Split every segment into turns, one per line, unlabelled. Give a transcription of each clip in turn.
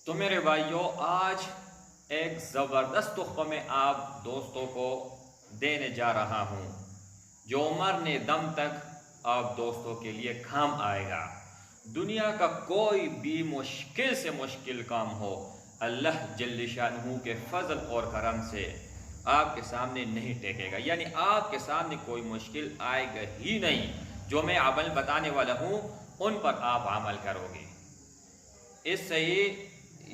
تو میرے بھائیوں، آج ایک زبردست تحفہ میں آپ دوستوں کو دینے جا رہا ہوں جو مرنے دم تک آپ دوستوں کے لیے کام آئے گا۔ دنیا کا کوئی بھی مشکل سے مشکل کام ہو، اللہ جل شانہ کے فضل اور کرم سے آپ کے سامنے نہیں ٹیکے گا، یعنی آپ کے سامنے کوئی مشکل آئے گا ہی نہیں۔ جو میں عمل بتانے والا ہوں ان پر آپ عمل کرو گے۔ اس سے یہ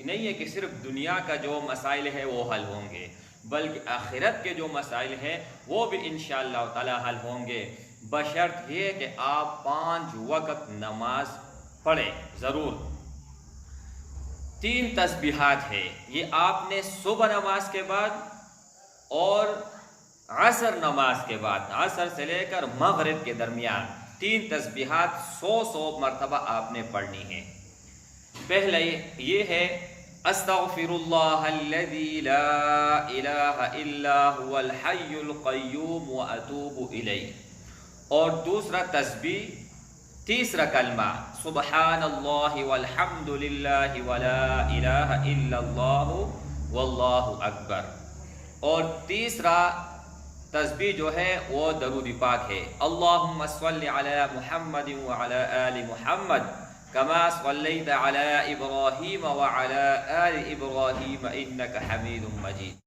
نہیں ہے کہ صرف دنیا کا جو مسائل ہے وہ حل ہوں گے، بلکہ آخرت کے جو مسائل ہیں وہ بھی انشاءاللہ تعالی حل ہوں گے، بشرط یہ کہ آپ 5 وقت نماز پڑھیں ضرور۔ 3 تسبیحات ہے، یہ آپ نے صبح نماز کے بعد اور عصر نماز کے بعد، عصر سے لے کر مغرب کے درمیان 3 تسبیحات 100 مرتبہ آپ نے پڑھنی ہے۔ پہلے یہ ہے استغفر اللہ الذی لا الہ الا هو الحی القیوم واتوب الیہ، اور دوسرا تسبیح، تیسرا کلمہ سبحان اللہ والحمد للہ ولا الہ الا اللہ واللہ اکبر، اور تیسرا تسبیح جو ہے وہ درود پاک ہے، اللہم صل علی محمد وعلی آل محمد كما صليت على إبراهيم وعلى آل إبراهيم إنك حميد مجيد۔